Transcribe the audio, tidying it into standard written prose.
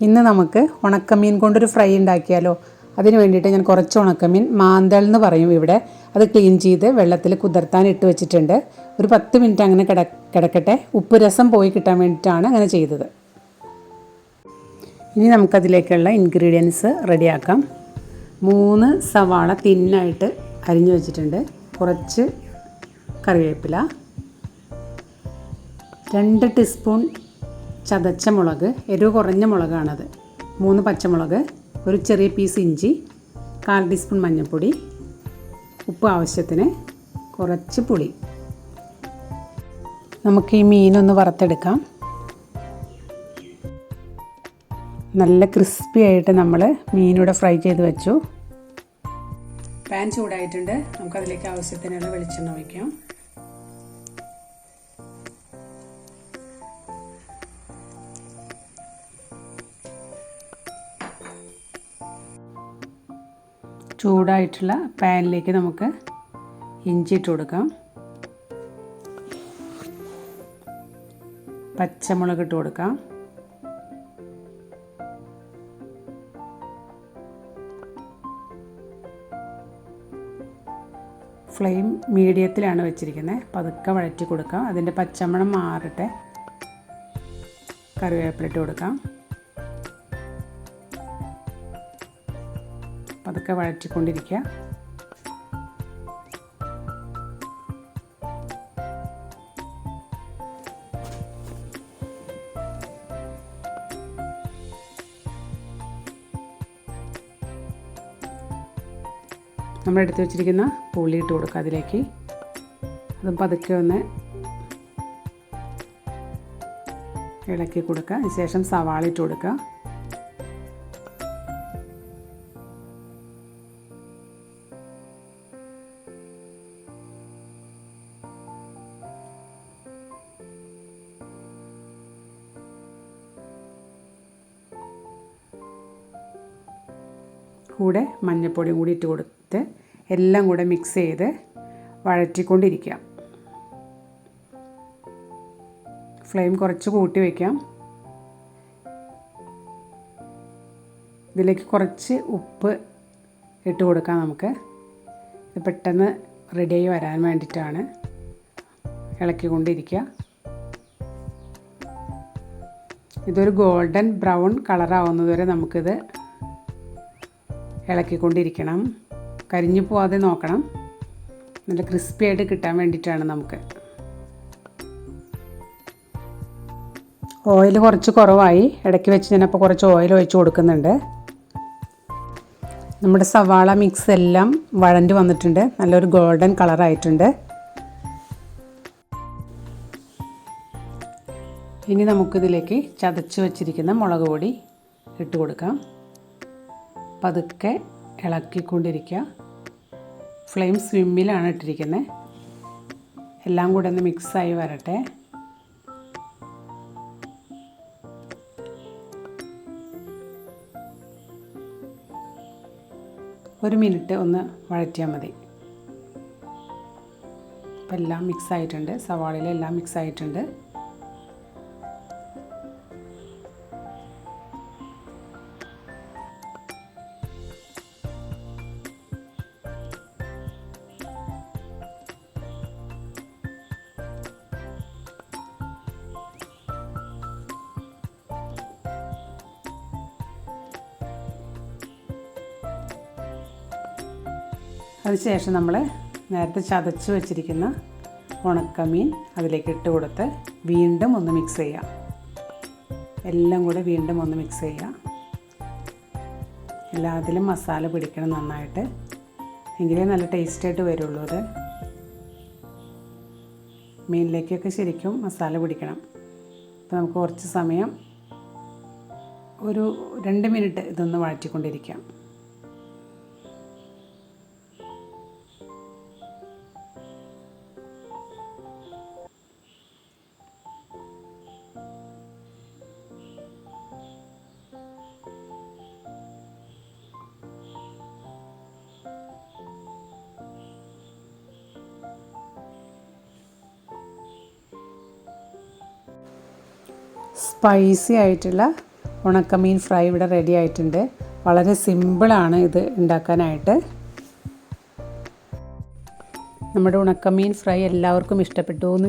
ഇന്ന് നമുക്ക് ഉണക്കമീൻ കൊണ്ടൊരു ഫ്രൈ ഉണ്ടാക്കിയാലോ. അതിന് വേണ്ടിയിട്ട് ഞാൻ കുറച്ച് ഉണക്കമീൻ, മാന്തൽ എന്ന് പറയും ഇവിടെ, അത് ക്ലീൻ ചെയ്ത് വെള്ളത്തിൽ കുതിർത്താൻ ഇട്ട് വെച്ചിട്ടുണ്ട്. ഒരു 10 മിനിറ്റ് അങ്ങനെ കിടക്കട്ടെ. ഉപ്പ് രസം പോയി കിട്ടാൻ വേണ്ടിയിട്ടാണ് അങ്ങനെ ചെയ്തത്. ഇനി നമുക്കതിലേക്കുള്ള ഇൻഗ്രീഡിയൻസ് റെഡിയാക്കാം. 3 സവാള തിന്നായിട്ട് അരിഞ്ഞു വെച്ചിട്ടുണ്ട്. കുറച്ച് കറിവേപ്പില, 2 ടീസ്പൂൺ ചതച്ച മുളക്, എരിവ് കുറഞ്ഞ മുളകാണത്, 3 പച്ചമുളക്, ഒരു ചെറിയ പീസ് ഇഞ്ചി, 1/4 ടീസ്പൂൺ മഞ്ഞൾപ്പൊടി, ഉപ്പ് ആവശ്യത്തിന്, കുറച്ച് പുളി. നമുക്ക് ഈ മീനൊന്ന് വറുത്തെടുക്കാം. നല്ല ക്രിസ്പി ആയിട്ട് നമ്മൾ മീനിവിടെ ഫ്രൈ ചെയ്ത് വെച്ചു. പാൻ ചൂടായിട്ടുണ്ട്. നമുക്കതിലേക്ക് ആവശ്യത്തിനുള്ള വെളിച്ചെണ്ണ ഒഴിക്കാം. ചൂടായിട്ടുള്ള പാനിലേക്ക് നമുക്ക് ഇഞ്ചി ഇട്ട് കൊടുക്കാം. പച്ചമുളക് ഇട്ട് കൊടുക്കാം. ഫ്ലെയിം മീഡിയത്തിലാണ് വെച്ചിരിക്കുന്നത്. പതുക്കെ വഴറ്റി കൊടുക്കാം. അതിൻ്റെ പച്ചമണം മാറട്ടെ. കറിവേപ്പില ഇട്ട് കൊടുക്കാം. പതുക്കെ വഴറ്റിക്കൊണ്ടിരിക്കുക. നമ്മൾ എടുത്ത് വെച്ചിരിക്കുന്ന പുളി ഇട്ട് കൊടുക്കുക അതിലേക്ക്. അതും പതുക്കെ ഒന്ന് ഇളക്കി കൊടുക്കുക. അതിനുശേഷം സവാള ഇട്ട് കൊടുക്കുക. കൂടെ മഞ്ഞൾപ്പൊടിയും കൂടി ഇട്ട് കൊടുത്ത് എല്ലാം കൂടെ മിക്സ് ചെയ്ത് വഴറ്റിക്കൊണ്ടിരിക്കുക. ഫ്ലെയിം കുറച്ച് കൂട്ടി വയ്ക്കാം. ഇതിലേക്ക് കുറച്ച് ഉപ്പ് ഇട്ട് കൊടുക്കാം. നമുക്ക് ഇത് പെട്ടെന്ന് റെഡിയായി വരാൻ വേണ്ടിയിട്ടാണ്. ഇളക്കിക്കൊണ്ടിരിക്കുക. ഇതൊരു ഗോൾഡൻ ബ്രൗൺ കളറാവുന്നത് വരെ നമുക്കിത് ഇളക്കിക്കൊണ്ടിരിക്കണം. കരിഞ്ഞു പോവാതെ നോക്കണം. നല്ല ക്രിസ്പി ആയിട്ട് കിട്ടാൻ വേണ്ടിയിട്ടാണ് നമുക്ക്. ഓയിൽ കുറച്ച് കുറവായി. ഇടയ്ക്ക് വെച്ച് ഞാനപ്പോൾ കുറച്ച് ഓയിൽ ഒഴിച്ച് കൊടുക്കുന്നുണ്ട്. നമ്മുടെ സവാള മിക്സ് എല്ലാം വഴണ്ടി വന്നിട്ടുണ്ട്. നല്ലൊരു ഗോൾഡൻ കളറായിട്ടുണ്ട്. ഇനി നമുക്കിതിലേക്ക് ചതച്ച് വെച്ചിരിക്കുന്ന മുളക് പൊടി ഇട്ട് കൊടുക്കാം. പതുക്കെ ഇളക്കിക്കൊണ്ടിരിക്കുക. ഫ്ലെയിം സ്വിമ്മിലാണ് ഇട്ടിരിക്കുന്നത്. എല്ലാം കൂടെ ഒന്ന് മിക്സായി വരട്ടെ. ഒരു മിനിറ്റ് ഒന്ന് വഴറ്റിയാൽ മതി. അപ്പം എല്ലാം മിക്സായിട്ടുണ്ട്. സവാളയിലെല്ലാം മിക്സായിട്ടുണ്ട്. അതിനുശേഷം നമ്മൾ നേരത്തെ ചതച്ച് വെച്ചിരിക്കുന്ന ഉണക്കമീൻ അതിലേക്ക് ഇട്ട് കൊടുത്ത് വീണ്ടും ഒന്ന് മിക്സ് ചെയ്യാം. എല്ലാം കൂടെ വീണ്ടും ഒന്ന് മിക്സ് ചെയ്യാം. എല്ലാത്തിലും മസാല പിടിക്കണം നന്നായിട്ട്. എങ്കിലേ നല്ല ടേസ്റ്റായിട്ട് വരുള്ളൂ. അത് മീനിലേക്കൊക്കെ ശരിക്കും മസാല പിടിക്കണം. അപ്പോൾ നമുക്ക് കുറച്ച് സമയം, ഒരു 2 മിനിറ്റ് ഇതൊന്ന് വഴറ്റിക്കൊണ്ടിരിക്കാം. സ്പൈസി ആയിട്ടുള്ള ഉണക്കമീൻ ഫ്രൈ ഇവിടെ റെഡി ആയിട്ടുണ്ട്. വളരെ സിമ്പിളാണ് ഇത് ഉണ്ടാക്കാനായിട്ട്. നമ്മുടെ ഉണക്കമീൻ ഫ്രൈ എല്ലാവർക്കും ഇഷ്ടപ്പെട്ടു എന്ന്